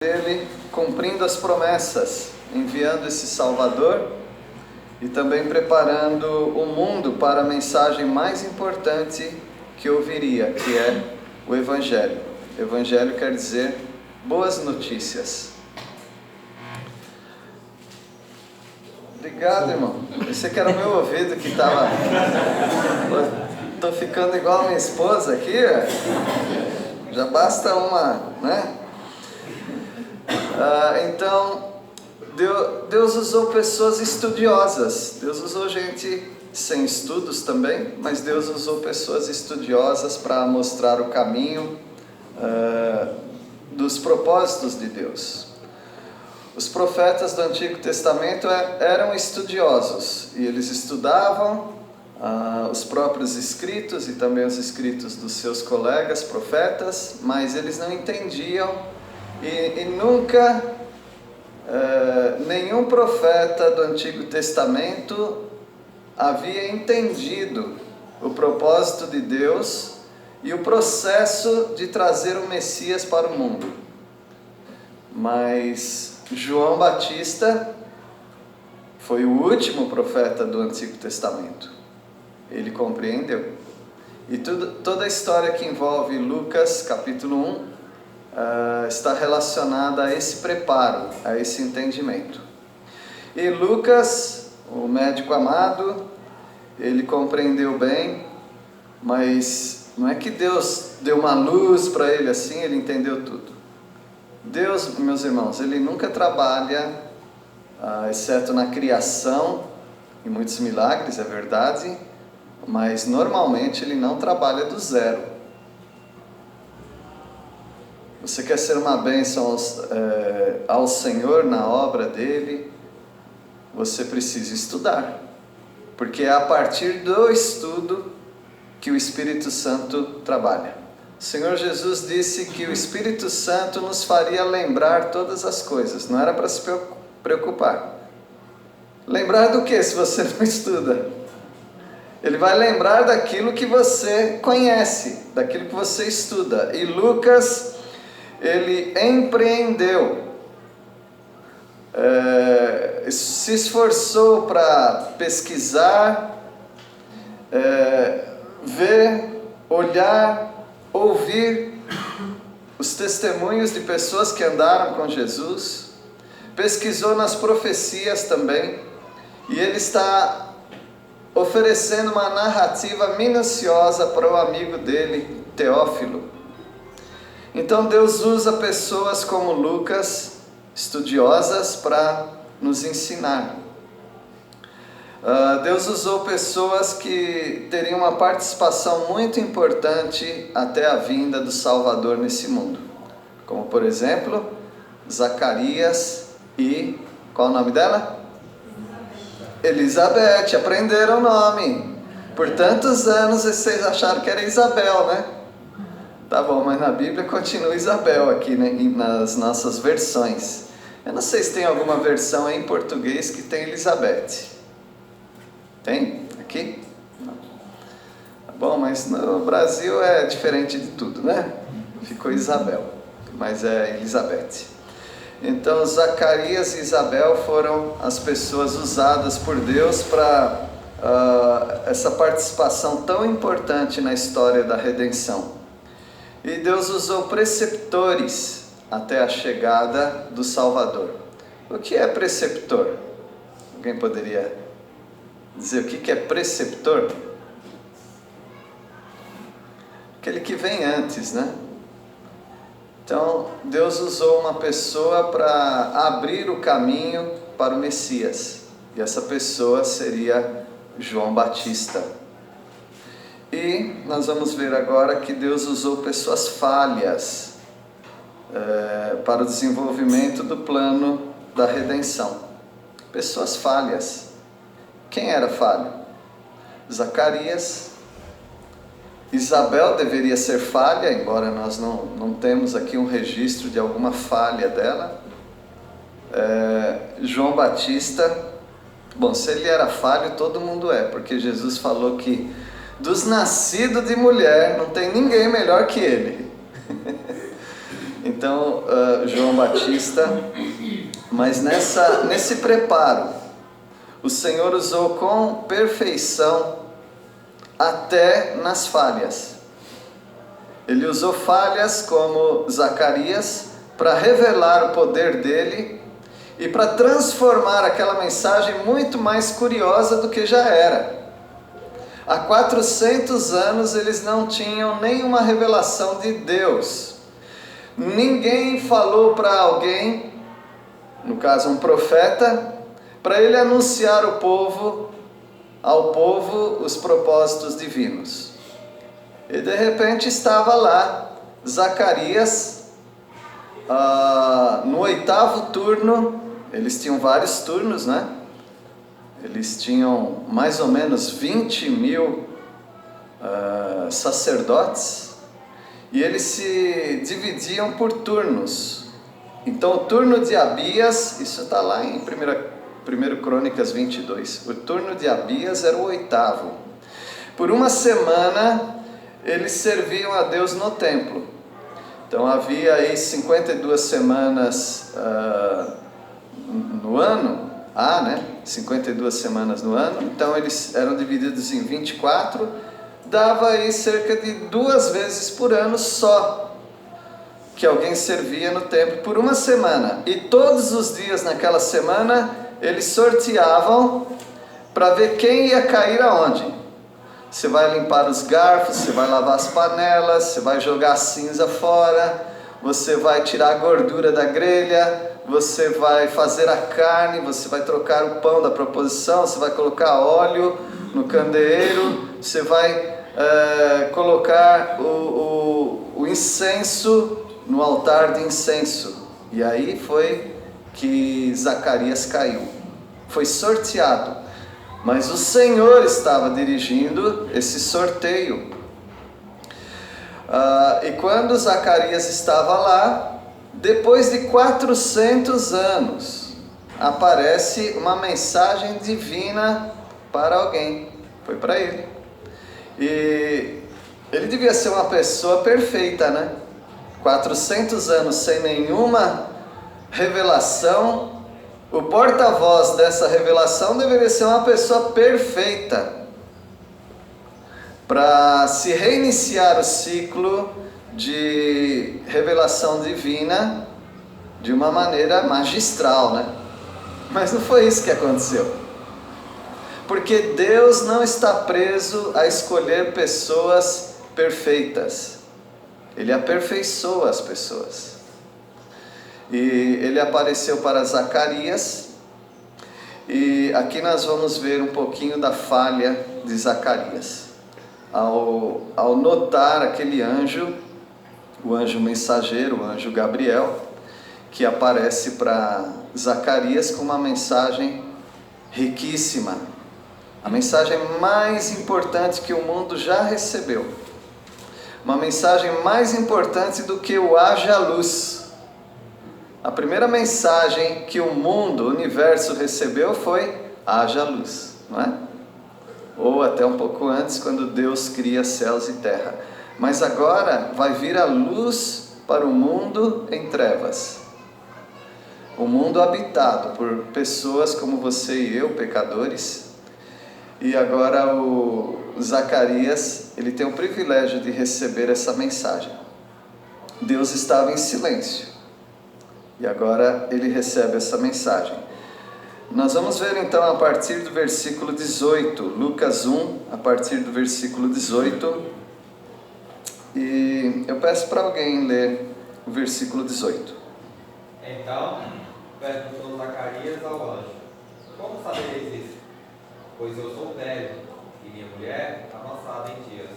dele cumprindo as promessas, enviando esse Salvador e também preparando o mundo para a mensagem mais importante que ouviria, que é o Evangelho. Evangelho quer dizer boas notícias. Obrigado, irmão. Esse que era o meu ouvido que estava... Tô ficando igual a minha esposa aqui, já basta uma, né? Então, Deus usou pessoas estudiosas. Deus usou gente sem estudos também, mas Deus usou pessoas estudiosas para mostrar o caminho dos propósitos de Deus. Os profetas do Antigo Testamento eram estudiosos e eles estudavam os próprios escritos e também os escritos dos seus colegas profetas, mas eles não entendiam e nunca nenhum profeta do Antigo Testamento havia entendido o propósito de Deus e o processo de trazer o Messias para o mundo. Mas João Batista foi o último profeta do Antigo Testamento. Ele compreendeu. E toda a história que envolve Lucas, capítulo 1, está relacionada a esse preparo, a esse entendimento. E Lucas, o médico amado, ele compreendeu bem, mas não é que Deus deu uma luz para ele assim, ele entendeu tudo. Deus, meus irmãos, ele nunca trabalha, exceto na criação, e muitos milagres, é verdade, mas normalmente ele não trabalha do zero. Você quer ser uma bênção ao Senhor na obra dele, você precisa estudar, porque é a partir do estudo que o Espírito Santo trabalha. O Senhor Jesus disse que o Espírito Santo nos faria lembrar todas as coisas, não era para se preocupar. Lembrar do que se você não estuda? Ele vai lembrar daquilo que você conhece, daquilo que você estuda. E Lucas, ele empreendeu, se esforçou para pesquisar, ver, olhar, ouvir os testemunhos de pessoas que andaram com Jesus, pesquisou nas profecias também, e ele está oferecendo uma narrativa minuciosa para o amigo dele, Teófilo. Então Deus usa pessoas como Lucas, estudiosas, para nos ensinar. Deus usou pessoas que teriam uma participação muito importante até a vinda do Salvador nesse mundo. Como, por exemplo, Zacarias e... qual o nome dela? Elizabeth. Aprenderam o nome. Por tantos anos vocês acharam que era Isabel, né? Tá bom, mas na Bíblia continua Isabel aqui, né, nas nossas versões. Eu não sei se tem alguma versão em português que tem Elizabeth. Tem? Aqui? Não. Tá bom, mas no Brasil é diferente de tudo, né? Ficou Isabel, mas é Elizabeth. Então, Zacarias e Isabel foram as pessoas usadas por Deus para essa participação tão importante na história da redenção. E Deus usou preceptores até a chegada do Salvador. O que é preceptor? Alguém poderia dizer o que é preceptor? Aquele que vem antes, né? Então, Deus usou uma pessoa para abrir o caminho para o Messias. E essa pessoa seria João Batista. E nós vamos ver agora que Deus usou pessoas falhas para o desenvolvimento do plano da redenção. Pessoas falhas. Quem era falho? Zacarias. Isabel deveria ser falha, embora nós não temos aqui um registro de alguma falha dela. João Batista, bom, se ele era falho, todo mundo é, porque Jesus falou que dos nascidos de mulher não tem ninguém melhor que ele. Então, João Batista, mas nesse preparo, o Senhor usou com perfeição até nas falhas. Ele usou falhas como Zacarias para revelar o poder dele e para transformar aquela mensagem muito mais curiosa do que já era. Há 400 anos eles não tinham nenhuma revelação de Deus. Ninguém falou para alguém, no caso um profeta, para ele anunciar ao povo os propósitos divinos. E de repente estava lá Zacarias, no 8º turno. Eles tinham vários turnos, né? Eles tinham mais ou menos 20 mil sacerdotes, e eles se dividiam por turnos. Então o turno de Abias, isso está lá em 1 Crônicas 22, o turno de Abias era o 8º. Por uma semana eles serviam a Deus no templo. Então havia aí 52 semanas no ano, 52 semanas no ano, então eles eram divididos em 24, dava aí cerca de 2 vezes por ano só que alguém servia no templo por uma semana. E todos os dias naquela semana eles sorteavam para ver quem ia cair aonde. Você vai limpar os garfos, você vai lavar as panelas, você vai jogar a cinza fora, você vai tirar a gordura da grelha, você vai fazer a carne, você vai trocar o pão da proposição, você vai colocar óleo no candeeiro, você vai colocar o incenso no altar de incenso. E aí foi que Zacarias caiu. Foi sorteado. Mas o Senhor estava dirigindo esse sorteio. E quando Zacarias estava lá, depois de 400 anos, aparece uma mensagem divina para alguém. Foi para ele. E ele devia ser uma pessoa perfeita, né? 400 anos sem nenhuma revelação. O porta-voz dessa revelação deveria ser uma pessoa perfeita para se reiniciar o ciclo de revelação divina de uma maneira magistral, né? Mas não foi isso que aconteceu. Porque Deus não está preso a escolher pessoas perfeitas. Ele aperfeiçoa as pessoas. E ele apareceu para Zacarias, e aqui nós vamos ver um pouquinho da falha de Zacarias. Ao notar aquele anjo, o anjo mensageiro, o anjo Gabriel, que aparece para Zacarias com uma mensagem riquíssima, a mensagem mais importante que o mundo já recebeu, uma mensagem mais importante do que o haja luz. A primeira mensagem que o mundo, o universo recebeu foi haja luz, não é? Ou até um pouco antes, quando Deus cria céus e terra. Mas agora vai vir a luz para o mundo em trevas. O mundo habitado por pessoas como você e eu, pecadores. E agora o Zacarias, ele tem o privilégio de receber essa mensagem. Deus estava em silêncio. E agora ele recebe essa mensagem. Nós vamos ver então a partir do versículo 18, Lucas 1, a partir do versículo 18. E eu peço para alguém ler o versículo 18. Então, perguntou Zacarias ao anjo: como sabereis isso? Pois eu sou velho, e minha mulher avançada em dias.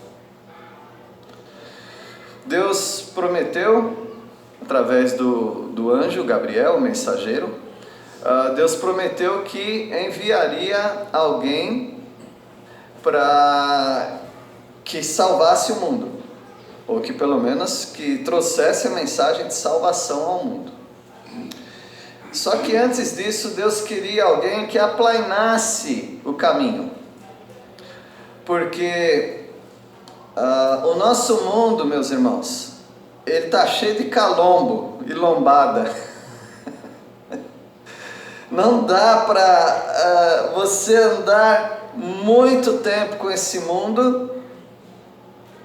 Deus prometeu, através do anjo Gabriel, o mensageiro, Deus prometeu que enviaria alguém para que salvasse o mundo, ou que pelo menos que trouxesse a mensagem de salvação ao mundo. Só que antes disso, Deus queria alguém que aplainasse o caminho, porque o nosso mundo, meus irmãos, ele está cheio de calombo e lombada. Não dá para você andar muito tempo com esse mundo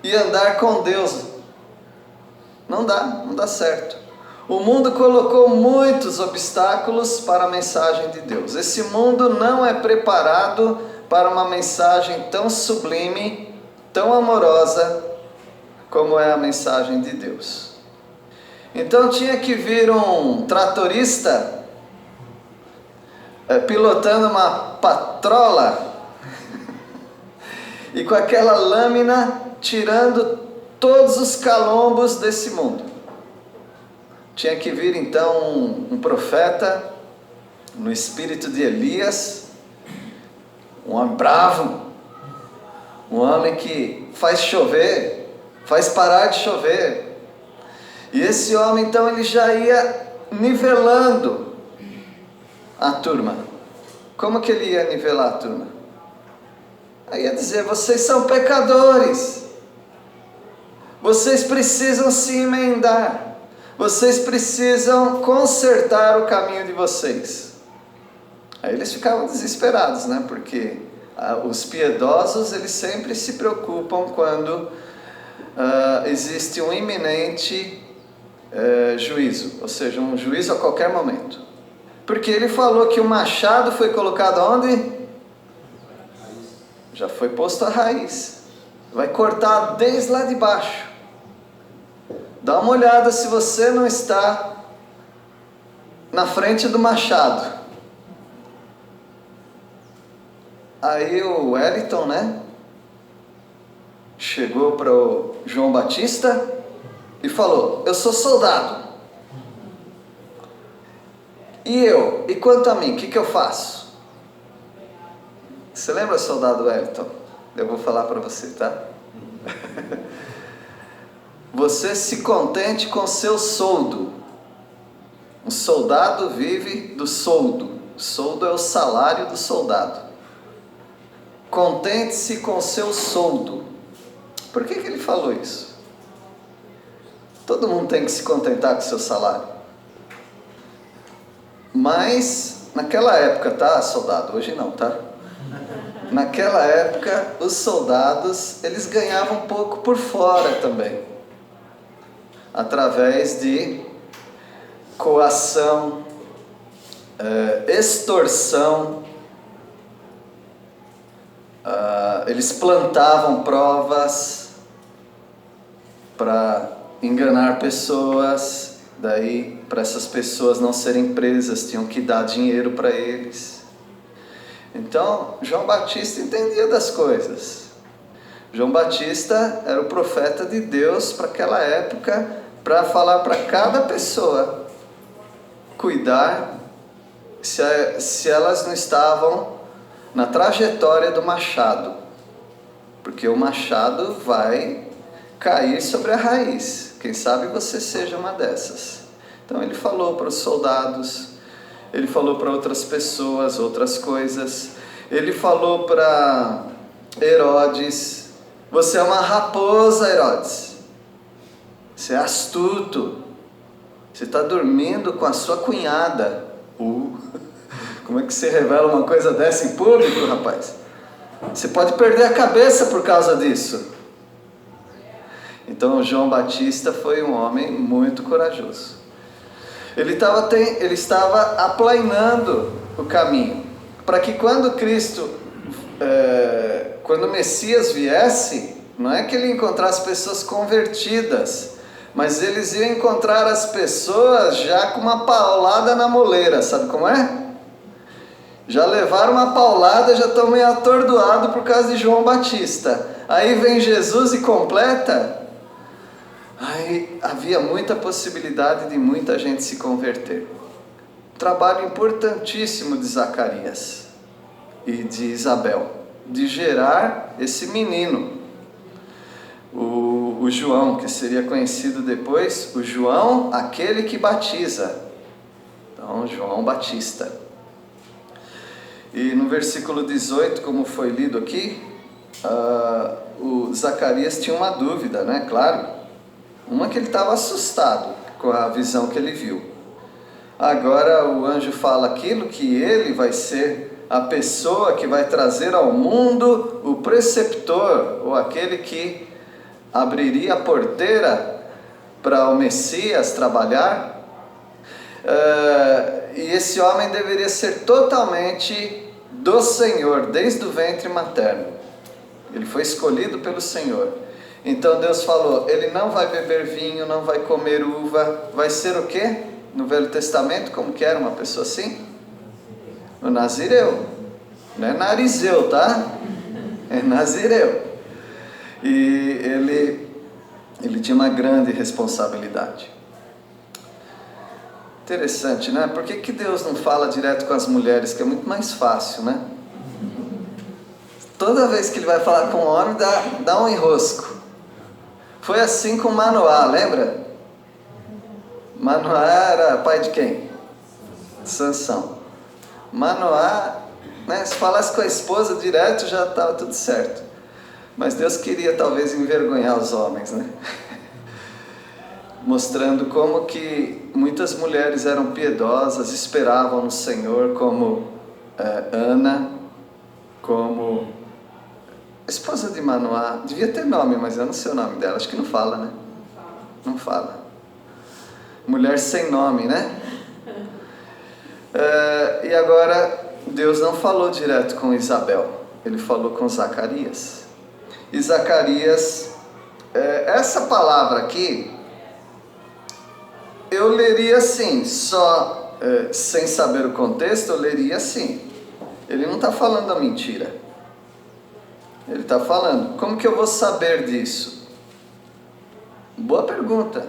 e andar com Deus. Não dá certo. O mundo colocou muitos obstáculos para a mensagem de Deus. Esse mundo não é preparado para uma mensagem tão sublime, tão amorosa, como é a mensagem de Deus. Então tinha que vir um tratorista pilotando uma patrola e com aquela lâmina tirando todos os calombos desse mundo. Tinha que vir então um profeta no espírito de Elias, um homem bravo, um homem que faz chover, faz parar de chover. E esse homem então ele já ia nivelando a turma. Como que ele ia nivelar a turma? Aí ia dizer: vocês são pecadores, vocês precisam se emendar, vocês precisam consertar o caminho de vocês. Aí eles ficavam desesperados, né? Porque os piedosos, eles sempre se preocupam quando existe um iminente juízo, ou seja, um juízo a qualquer momento. Porque ele falou que o machado foi colocado onde? Já foi posto a raiz. Vai cortar desde lá de baixo. Dá uma olhada se você não está na frente do machado. Aí o Wellington, né, chegou para o João Batista e falou: eu sou soldado. E quanto a mim, o que eu faço? Você lembra, soldado Wellington? Eu vou falar para você, tá? Você se contente com seu soldo. Um soldado vive do soldo. Soldo é o salário do soldado. Contente-se com seu soldo. Por que ele falou isso? Todo mundo tem que se contentar com seu salário. Mas naquela época, tá, soldado? Hoje não, tá? Naquela época, os soldados, eles ganhavam um pouco por fora também, através de coação, extorsão. Eles plantavam provas para enganar pessoas, daí para essas pessoas não serem presas, tinham que dar dinheiro para eles. Então, João Batista entendia das coisas. João Batista era o profeta de Deus para aquela época, para falar para cada pessoa, cuidar se elas não estavam na trajetória do machado, porque o machado vai cair sobre a raiz. Quem sabe você seja uma dessas. Então ele falou para os soldados, ele falou para outras pessoas, outras coisas. Ele falou para Herodes: você é uma raposa, Herodes. Você é astuto. Você está dormindo com a sua cunhada. Como é que você revela uma coisa dessa em público, rapaz? Você pode perder a cabeça por causa disso. Então João Batista foi um homem muito corajoso. Ele estava aplainando o caminho, para que quando quando o Messias viesse, não é que ele encontrasse pessoas convertidas, mas eles iam encontrar as pessoas já com uma paulada na moleira, sabe como é? Já levaram uma paulada, já estão meio atordoados por causa de João Batista. Aí vem Jesus e completa. Aí havia muita possibilidade de muita gente se converter. Trabalho importantíssimo de Zacarias e de Isabel, de gerar esse menino, o João, que seria conhecido depois, o João, aquele que batiza. Então, João Batista. E no versículo 18, como foi lido aqui, o Zacarias tinha uma dúvida, né? Claro. Uma que ele estava assustado com a visão que ele viu. Agora o anjo fala aquilo que ele vai ser a pessoa que vai trazer ao mundo o preceptor, ou aquele que abriria a porteira para o Messias trabalhar. E esse homem deveria ser totalmente do Senhor, desde o ventre materno. Ele foi escolhido pelo Senhor. Então Deus falou, ele não vai beber vinho, não vai comer uva, vai ser o quê? No Velho Testamento, como que era uma pessoa assim? O Nazireu. Não é Narizeu, tá? É Nazireu. E ele tinha uma grande responsabilidade. Interessante, né? Por que Deus não fala direto com as mulheres, que é muito mais fácil, né? Toda vez que ele vai falar com o homem, dá um enrosco. Foi assim com Manoá, lembra? Manoá era pai de quem? Sansão. Manoá, né, se falasse com a esposa direto já estava tudo certo. Mas Deus queria talvez envergonhar os homens, né? Mostrando como que muitas mulheres eram piedosas, esperavam no Senhor, como Ana, como a esposa de Manoá. Devia ter nome, mas eu não sei o nome dela, acho que não fala, né? Não fala. Mulher sem nome, né? E agora Deus não falou direto com Isabel, ele falou com Zacarias. E Zacarias, essa palavra aqui, eu leria assim, só sem saber o contexto, eu leria assim. Ele não está falando a mentira. Ele está falando, como que eu vou saber disso? Boa pergunta.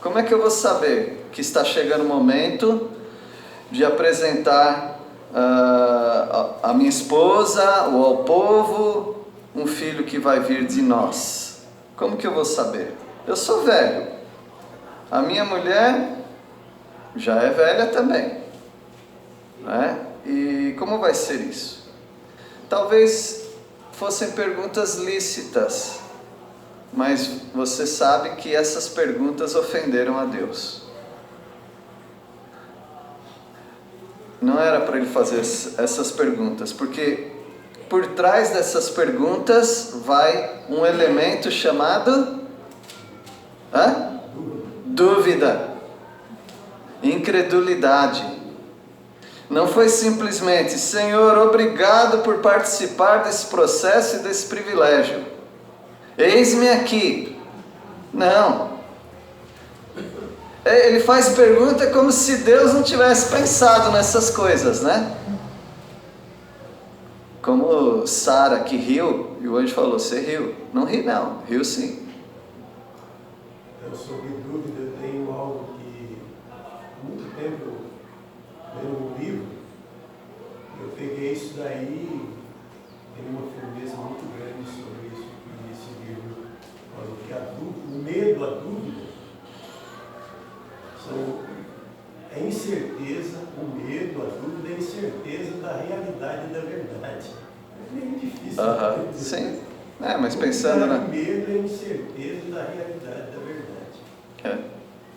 Como é que eu vou saber que está chegando o momento de apresentar a minha esposa ou ao povo um filho que vai vir de nós? Como que eu vou saber? Eu sou velho. A minha mulher já é velha também, né? E como vai ser isso? Talvez fossem perguntas lícitas, mas você sabe que essas perguntas ofenderam a Deus. Não era para ele fazer essas perguntas, porque por trás dessas perguntas vai um elemento chamado dúvida, incredulidade. Não foi simplesmente, Senhor, obrigado por participar desse processo e desse privilégio. Eis-me aqui. Não. Ele faz pergunta como se Deus não tivesse pensado nessas coisas, né? Como Sara que riu, e o anjo falou, você riu? Não ri não, riu sim. Sobre dúvida, eu tenho algo que há muito tempo lendo um livro, eu peguei isso daí, tenho uma firmeza muito grande sobre isso, que esse livro fala que o medo, a dúvida, é incerteza, o medo, a dúvida, a incerteza da realidade e da verdade. É meio difícil. Sim, mas pensando na... O medo é a incerteza da realidade da verdade.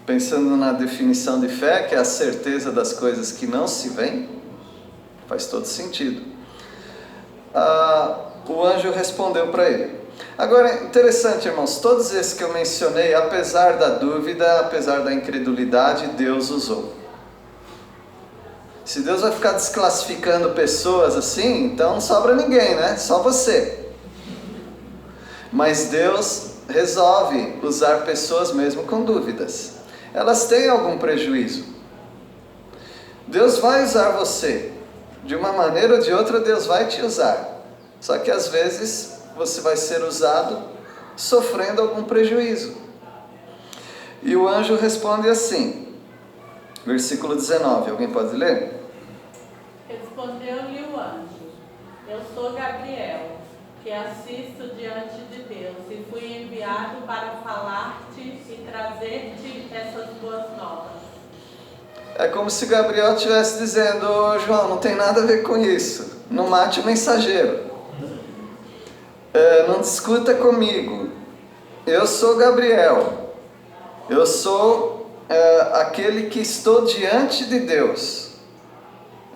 Pensando na definição de fé, que é a certeza das coisas que não se veem, faz todo sentido. O anjo respondeu para ele. Agora, interessante, irmãos, todos esses que eu mencionei, apesar da dúvida, apesar da incredulidade, Deus usou. Se Deus vai ficar desclassificando pessoas assim, então não sobra ninguém, né? Só você. Mas Deus resolve usar pessoas mesmo com dúvidas. Elas têm algum prejuízo. Deus vai usar você. De uma maneira ou de outra, Deus vai te usar. Só que às vezes você vai ser usado sofrendo algum prejuízo. E o anjo responde assim, versículo 19, alguém pode ler? Respondeu-lhe o anjo, eu sou Gabriel, que assisto diante de Deus, e fui enviado para falar-te e trazer-te essas boas novas. É como se Gabriel estivesse dizendo, ô João, não tem nada a ver com isso, não mate o mensageiro. Não discuta comigo, eu sou Gabriel, Eu sou aquele que estou diante de Deus.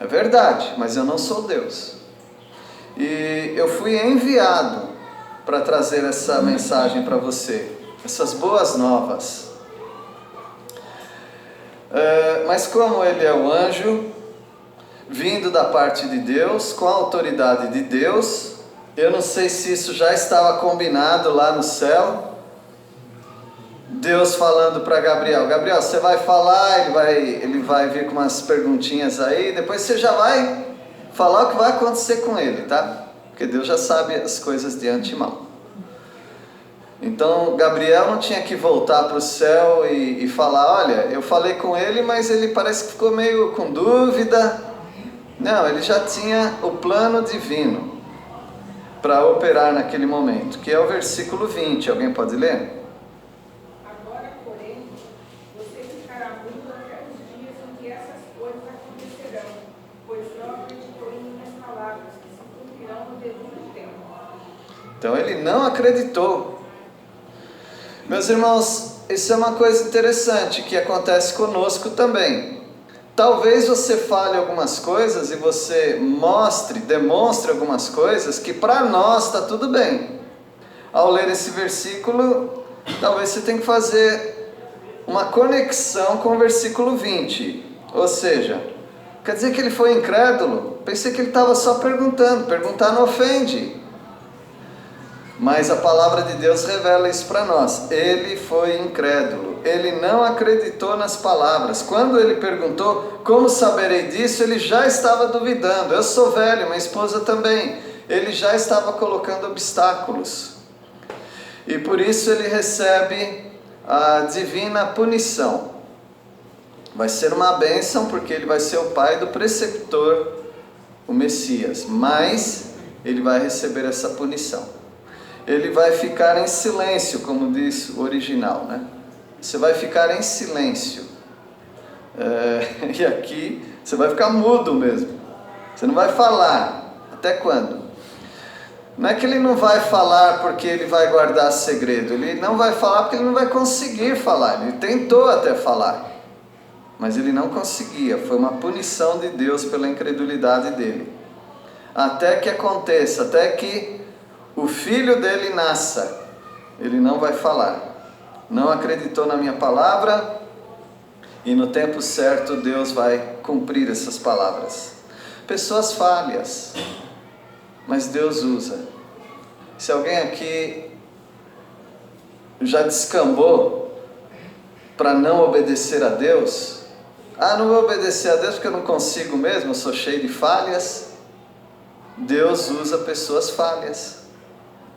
É verdade, mas eu não sou Deus. E eu fui enviado para trazer essa mensagem para você, essas boas novas. Mas como ele é o anjo, vindo da parte de Deus, com a autoridade de Deus, eu não sei se isso já estava combinado lá no céu. Deus falando para Gabriel: Gabriel, você vai falar, ele vai vir com umas perguntinhas aí, depois você já vai falar o que vai acontecer com ele, tá? Porque Deus já sabe as coisas de antemão. Então Gabriel não tinha que voltar para o céu e falar: olha, eu falei com ele, mas ele parece que ficou meio com dúvida. Não, ele já tinha o plano divino para operar naquele momento, que é o versículo 20. Alguém pode ler? Agora, porém, você ficará mudo até os dias em que essas coisas acontecerão, pois não acreditou em minhas palavras, que se cumprirão no devido tempo. Então ele não acreditou. Meus irmãos, isso é uma coisa interessante que acontece conosco também. Talvez você fale algumas coisas e você demonstre algumas coisas que para nós está tudo bem. Ao ler esse versículo, talvez você tenha que fazer uma conexão com o versículo 20. Ou seja, quer dizer que ele foi incrédulo? Pensei que ele estava só perguntando. Perguntar não ofende. Mas a palavra de Deus revela isso para nós. Ele foi incrédulo. Ele não acreditou nas palavras. Quando ele perguntou: como saberei disso? Ele já estava duvidando. Eu sou velho, minha esposa também. Ele já estava colocando obstáculos. E por isso ele recebe a divina punição. Vai ser uma bênção, porque ele vai ser o pai do preceptor, o Messias. Mas ele vai receber essa punição. Ele vai ficar em silêncio, como diz o original, né? Você vai ficar em silêncio. E aqui você vai ficar mudo mesmo. Você não vai falar. Até quando? Não é que ele não vai falar porque ele vai guardar segredo. Ele não vai falar porque ele não vai conseguir falar. Ele tentou até falar, mas ele não conseguia. Foi uma punição de Deus pela incredulidade dele. Até que aconteça, até que o filho dele nasça, ele não vai falar. Não acreditou na minha palavra, e no tempo certo Deus vai cumprir essas palavras. Pessoas falhas, mas Deus usa. Se alguém aqui já descambou para não obedecer a Deus, não vou obedecer a Deus porque eu não consigo mesmo, eu sou cheio de falhas. Deus usa pessoas falhas.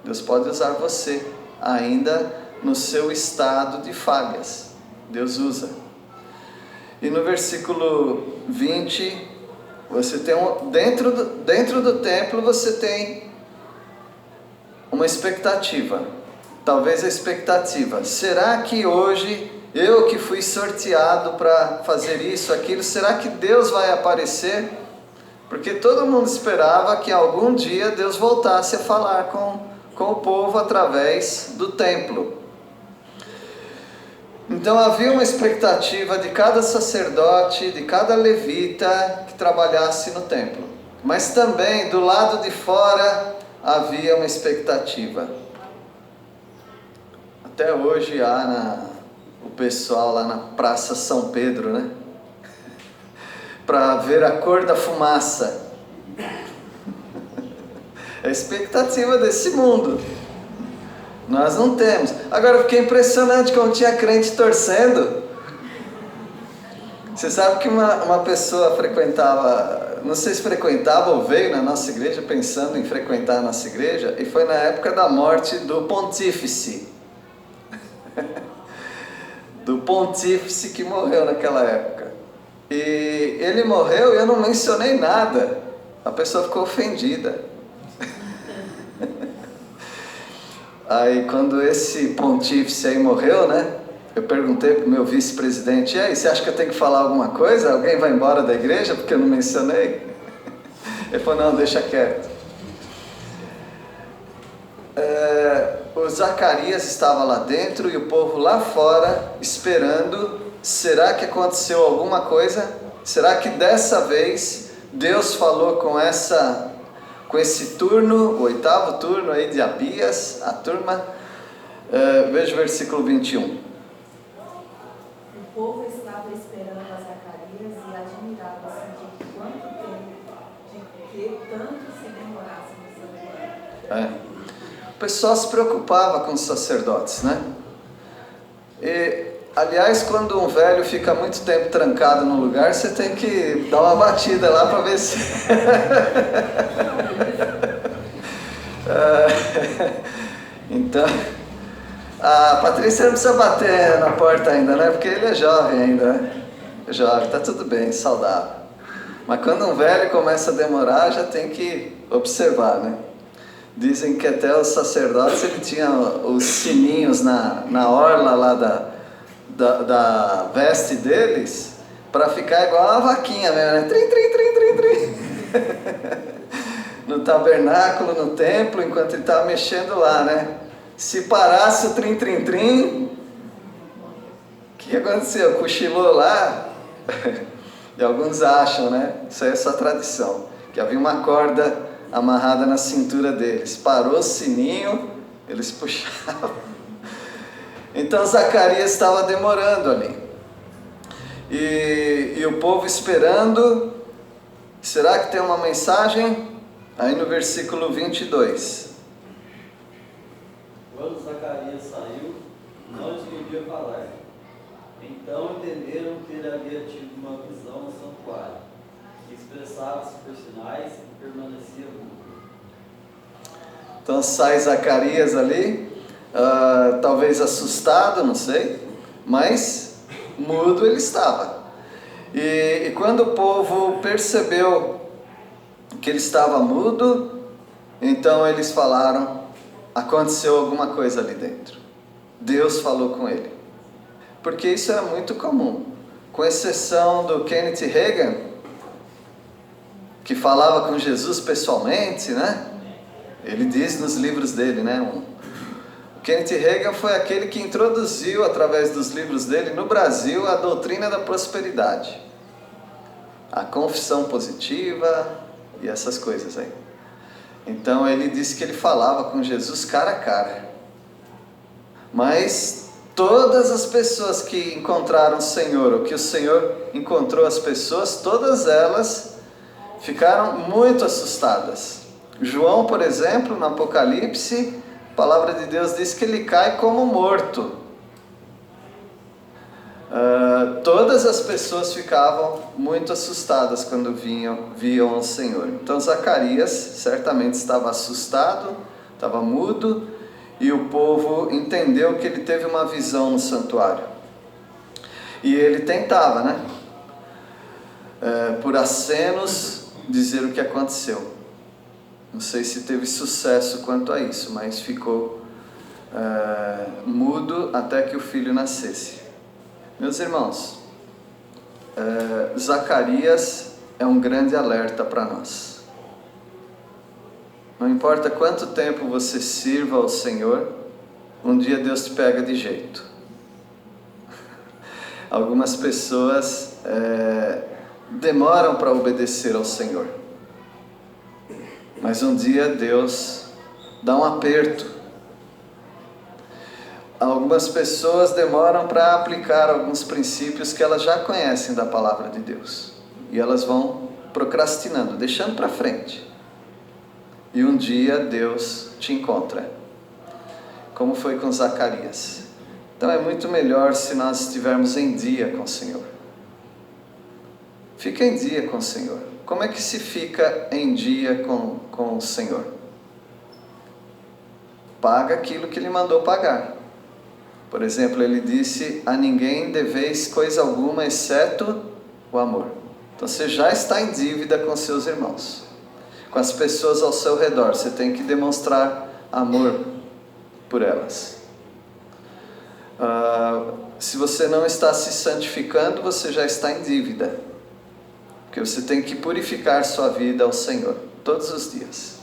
Deus pode usar você, ainda no seu estado de falhas. Deus usa. E no versículo 20, você tem dentro do templo você tem uma expectativa. Talvez a expectativa: será que hoje, eu que fui sorteado para fazer isso, aquilo, será que Deus vai aparecer? Porque todo mundo esperava que algum dia Deus voltasse a falar com o povo através do templo. Então havia uma expectativa de cada sacerdote, de cada levita que trabalhasse no templo. Mas também do lado de fora havia uma expectativa. Até hoje há o pessoal lá na Praça São Pedro, né? Para ver a cor da fumaça. É a expectativa desse mundo. Nós não temos. Agora eu fiquei impressionante como tinha crente torcendo. Você sabe que uma pessoa frequentava, não sei se frequentava ou veio na nossa igreja pensando em frequentar a nossa igreja, e foi na época da morte do pontífice. Do pontífice que morreu naquela época. E ele morreu e eu não mencionei nada. A pessoa ficou ofendida. Aí quando esse pontífice aí morreu, né? Eu perguntei para o meu vice-presidente: e aí, você acha que eu tenho que falar alguma coisa? Alguém vai embora da igreja porque eu não mencionei? Ele falou: não, deixa quieto. o Zacarias estava lá dentro e o povo lá fora esperando. Será que aconteceu alguma coisa? Será que dessa vez Deus falou com esse turno, o 8º turno aí de Abias, a turma? Veja o versículo 21. O povo estava esperando a Zacarias e admirava-se de quanto tempo, de que tanto se demorasse no santuário. O pessoal se preocupava com os sacerdotes, né? E, aliás, quando um velho fica muito tempo trancado no lugar, você tem que dar uma batida lá para ver se... Então, a Patrícia não precisa bater na porta ainda, né? Porque ele é jovem ainda, né? Jovem, tá tudo bem, saudável. Mas quando um velho começa a demorar, já tem que observar, né? Dizem que até os sacerdotes, ele tinha os sininhos na orla lá da veste deles, para ficar igual uma vaquinha mesmo, né? Trim, trim, trim, trim, trim. No tabernáculo, no templo, enquanto ele estava mexendo lá, né? Se parasse o trim, trim, trim, o que aconteceu? Cochilou lá? E alguns acham, né? Isso aí é só tradição, que havia uma corda amarrada na cintura deles. Parou o sininho, eles puxavam. Então Zacarias estava demorando ali. E o povo esperando. Será que tem uma mensagem? Aí no versículo 22. Quando Zacarias saiu, não lhes podia falar. Então entenderam que ele havia tido uma visão no santuário, que expressava-se por sinais e permanecia mudo. Então sai Zacarias ali, talvez assustado, não sei, mas mudo ele estava. E quando o povo percebeu que ele estava mudo, então eles falaram: aconteceu alguma coisa ali dentro. Deus falou com ele. Porque isso era muito comum, com exceção do Kenneth Hagin, que falava com Jesus pessoalmente, né? Ele diz nos livros dele, né? O Kenneth Hagin foi aquele que introduziu, através dos livros dele, no Brasil, a doutrina da prosperidade. A confissão positiva e essas coisas aí. Então ele disse que ele falava com Jesus cara a cara. Mas todas as pessoas que encontraram o Senhor, ou que o Senhor encontrou as pessoas, todas elas ficaram muito assustadas. João, por exemplo, no Apocalipse, a palavra de Deus diz que ele cai como morto. Todas as pessoas ficavam muito assustadas quando viam o Senhor. Então Zacarias certamente estava assustado, estava mudo, e o povo entendeu que ele teve uma visão no santuário. E ele tentava, né? Por acenos, dizer o que aconteceu. Não sei se teve sucesso quanto a isso, mas ficou mudo até que o filho nascesse. Meus irmãos, Zacarias é um grande alerta para nós. Não importa quanto tempo você sirva ao Senhor, um dia Deus te pega de jeito. Algumas pessoas demoram para obedecer ao Senhor, mas um dia Deus dá um aperto. Algumas pessoas demoram para aplicar alguns princípios que elas já conhecem da palavra de Deus, e elas vão procrastinando, deixando para frente. E um dia Deus te encontra, como foi com Zacarias. Então é muito melhor se nós estivermos em dia com o Senhor. Fica em dia com o Senhor. Como é que se fica em dia com o Senhor? Paga aquilo que Ele mandou pagar. Por exemplo, Ele disse: a ninguém deveis coisa alguma exceto o amor. Então você já está em dívida com seus irmãos, com as pessoas ao seu redor. Você tem que demonstrar amor por elas. Se você não está se santificando, você já está em dívida, porque você tem que purificar sua vida ao Senhor todos os dias.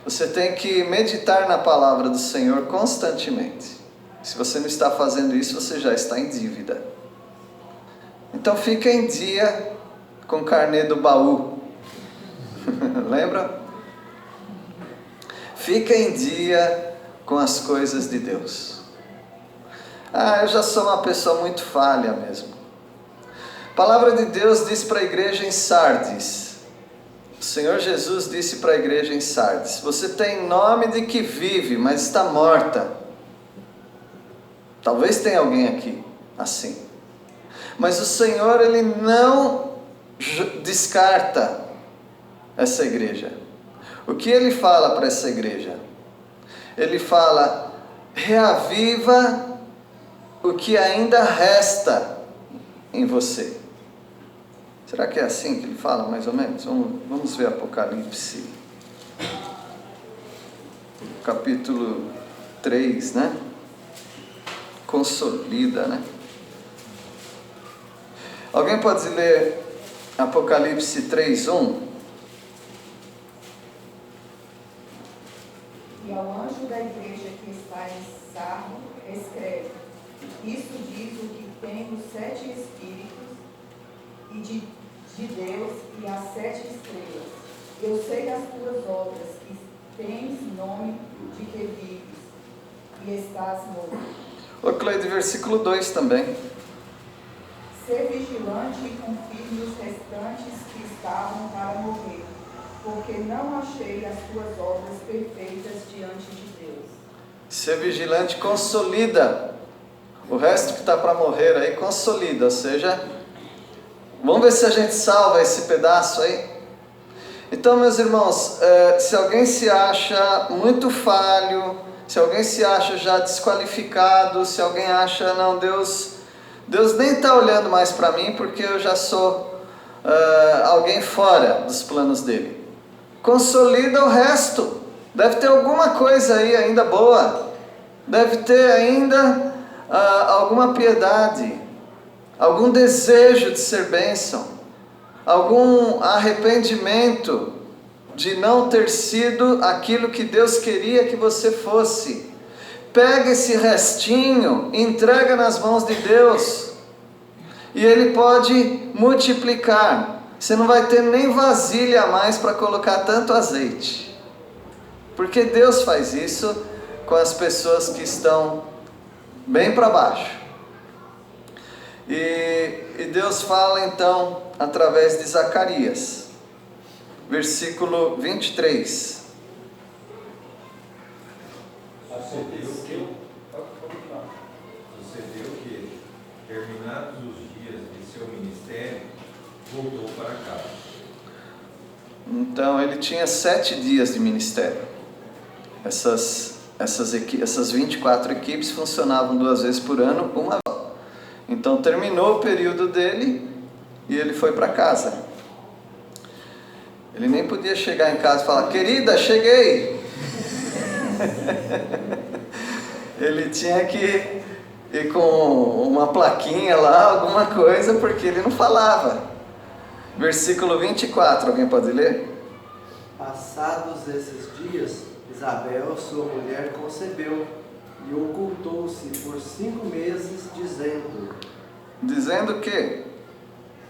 Você tem que meditar na palavra do Senhor constantemente. Se você não está fazendo isso, você já está em dívida. Então fica em dia com o carnê do baú. Lembra? Fica em dia com as coisas de Deus. Eu já sou uma pessoa muito falha mesmo. A palavra de Deus diz para a igreja em Sardes. O Senhor Jesus disse para a igreja em Sardes: você tem nome de que vive, mas está morta. Talvez tenha alguém aqui assim. Mas o Senhor, Ele não descarta essa igreja. O que Ele fala para essa igreja? Ele fala: reaviva o que ainda resta em você. Será que é assim que Ele fala, mais ou menos? Vamos ver Apocalipse, capítulo 3, né? Consolida, né? Alguém pode ler Apocalipse 3:1? E ao anjo da igreja que está em Sardo, escreve: isso diz o que tem os 7 espíritos e de Deus e as 7 estrelas. Eu sei das tuas obras, que tens nome de que vives e estás morto. Ô Cleide, versículo 2 também. Ser vigilante e confirme os restantes que estavam para morrer, porque não achei as tuas obras perfeitas diante de Deus. Ser vigilante consolida. O resto que está para morrer aí consolida, ou seja, vamos ver se a gente salva esse pedaço aí. Então, meus irmãos, se alguém se acha muito falho, se alguém se acha já desqualificado, se alguém acha, não, Deus nem está olhando mais para mim porque eu já sou alguém fora dos planos dele. Consolida o resto. Deve ter alguma coisa aí ainda boa. Deve ter ainda alguma piedade, algum desejo de ser bênção, algum arrependimento de não ter sido aquilo que Deus queria que você fosse. Pega esse restinho, entrega nas mãos de Deus, e Ele pode multiplicar. Você não vai ter nem vasilha a mais para colocar tanto azeite, porque Deus faz isso com as pessoas que estão bem para baixo. E Deus fala então através de Zacarias, versículo 23. Sucedeu que, terminados os dias de seu ministério, voltou para casa. Então ele tinha 7 dias de ministério. Essas 24 equipes funcionavam 2 vezes por ano, uma vez. Então terminou o período dele e ele foi para casa. Ele nem podia chegar em casa e falar: querida, cheguei. Ele tinha que ir com uma plaquinha lá, alguma coisa, porque ele não falava. Versículo 24, alguém pode ler? Passados esses dias, Isabel, sua mulher, concebeu e ocultou-se por 5 meses, dizendo o quê?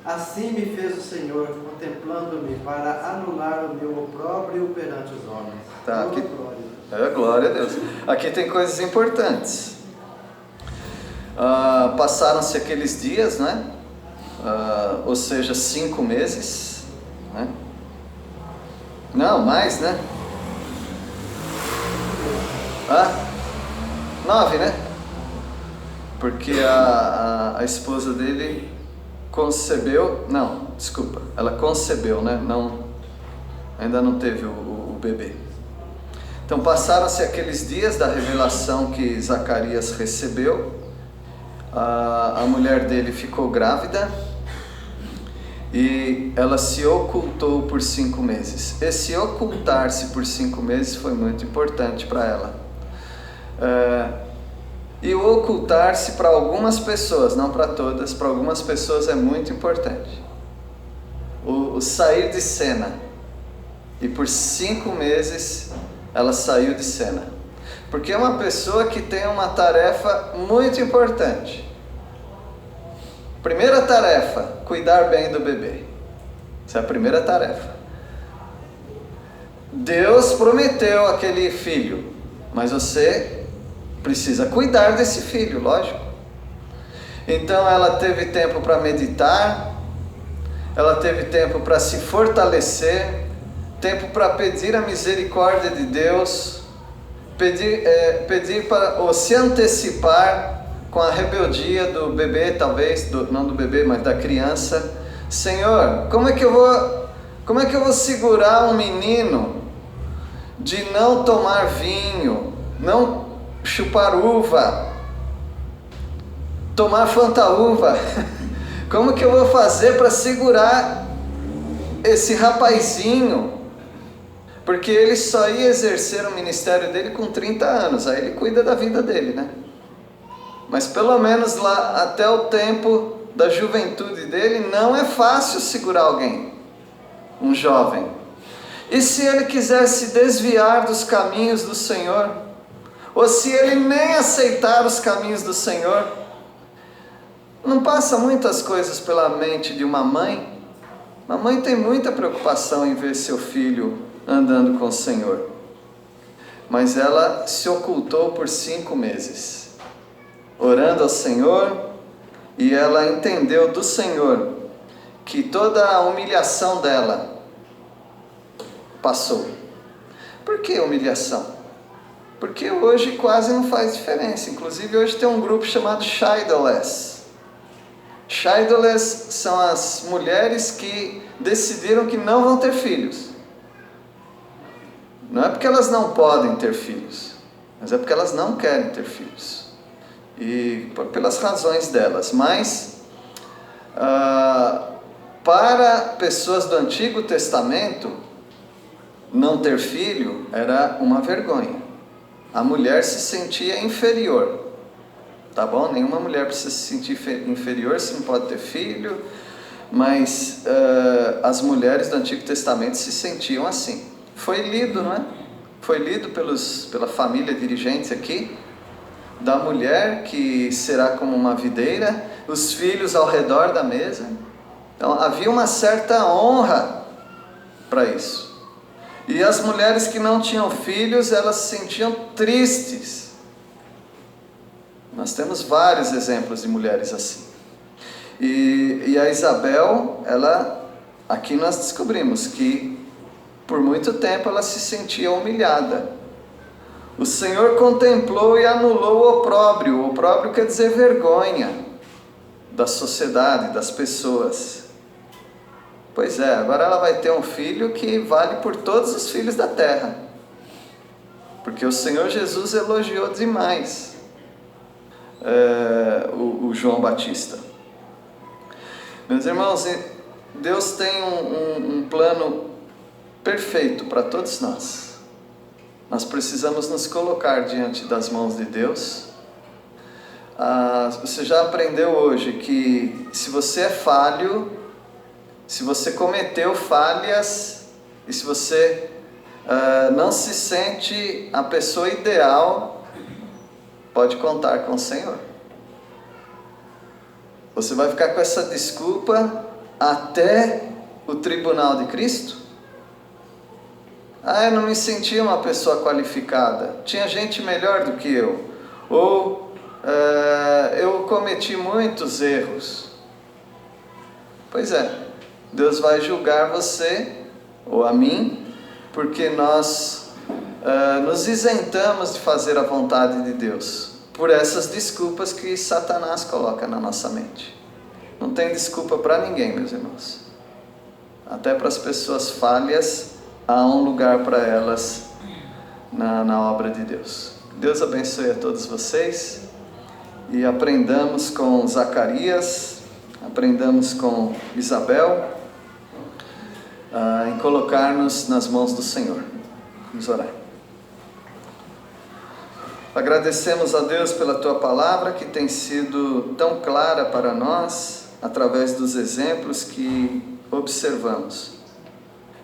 assim me fez o Senhor, contemplando-me para anular o meu opróbrio perante os homens. Tá, aqui, glória a Deus. Aqui tem coisas importantes. Passaram-se aqueles dias, né? Ou seja, 5 meses, né? Não, mais, né? 9, né? Porque a esposa dele concebeu, ela concebeu, né? Ainda não teve o bebê. Então passaram-se aqueles dias da revelação que Zacarias recebeu. A mulher dele ficou grávida e ela se ocultou por 5 meses. Esse ocultar-se por 5 meses foi muito importante para ela. E o ocultar-se para algumas pessoas, não para todas, para algumas pessoas é muito importante. O sair de cena. E por 5 meses ela saiu de cena. Porque é uma pessoa que tem uma tarefa muito importante. Primeira tarefa, cuidar bem do bebê. Essa é a primeira tarefa. Deus prometeu aquele filho, mas você precisa cuidar desse filho, lógico. Então ela teve tempo para meditar, ela teve tempo para se fortalecer, tempo para pedir a misericórdia de Deus, pedir para, ou se antecipar com a rebeldia do bebê, talvez, não do bebê, mas da criança. Senhor, como é que eu vou segurar um menino de não tomar vinho, não chupar uva, tomar fantaúva? Como que eu vou fazer para segurar esse rapazinho? Porque ele só ia exercer o ministério dele com 30 anos, aí ele cuida da vida dele, né? Mas pelo menos lá, até o tempo da juventude dele, não é fácil segurar alguém, um jovem. E se ele quiser se desviar dos caminhos do Senhor, ou se ele nem aceitar os caminhos do Senhor, não passa muitas coisas pela mente de uma mãe? Uma mãe tem muita preocupação em ver seu filho andando com o Senhor. Mas ela se ocultou por 5 meses, orando ao Senhor, e ela entendeu do Senhor que toda a humilhação dela passou. Por que humilhação? Porque hoje quase não faz diferença. Inclusive hoje tem um grupo chamado Childless. Childless são as mulheres que decidiram que não vão ter filhos. Não é porque elas não podem ter filhos, mas é porque elas não querem ter filhos. E pelas razões delas. Mas para pessoas do Antigo Testamento, não ter filho era uma vergonha. A mulher se sentia inferior. Tá bom? Nenhuma mulher precisa se sentir inferior se não pode ter filho. Mas as mulheres do Antigo Testamento se sentiam assim. Foi lido, não é? Foi lido pela família dirigente aqui, da mulher que será como uma videira, os filhos ao redor da mesa. Então havia uma certa honra para isso. E as mulheres que não tinham filhos, elas se sentiam tristes. Nós temos vários exemplos de mulheres assim. E a Isabel, aqui nós descobrimos que por muito tempo ela se sentia humilhada. O Senhor contemplou e anulou o opróbrio. O opróbrio quer dizer vergonha da sociedade, das pessoas. Pois é, agora ela vai ter um filho que vale por todos os filhos da terra. Porque o Senhor Jesus elogiou demais o João Batista. Meus irmãos, Deus tem um plano perfeito para todos nós. Nós precisamos nos colocar diante das mãos de Deus. Você já aprendeu hoje que se você é falho, se você cometeu falhas, e se você não se sente a pessoa ideal, pode contar com o Senhor. Você vai ficar com essa desculpa até o tribunal de Cristo? Eu não me sentia uma pessoa qualificada, tinha gente melhor do que eu, ou eu cometi muitos erros. Pois é, Deus vai julgar você ou a mim, porque nós nos isentamos de fazer a vontade de Deus, por essas desculpas que Satanás coloca na nossa mente. Não tem desculpa para ninguém, meus irmãos. Até para as pessoas falhas, há um lugar para elas na obra de Deus. Deus abençoe a todos vocês e aprendamos com Zacarias, aprendamos com Isabel, em colocar-nos nas mãos do Senhor. Vamos orar. Agradecemos a Deus pela Tua Palavra, que tem sido tão clara para nós, através dos exemplos que observamos.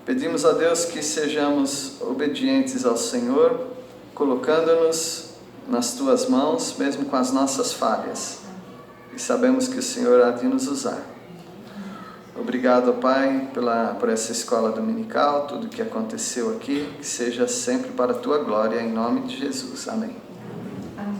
Pedimos a Deus que sejamos obedientes ao Senhor, colocando-nos nas Tuas mãos, mesmo com as nossas falhas. E sabemos que o Senhor há de nos usar. Obrigado, Pai, por essa escola dominical, tudo que aconteceu aqui, que seja sempre para a Tua glória, em nome de Jesus. Amém. Amém.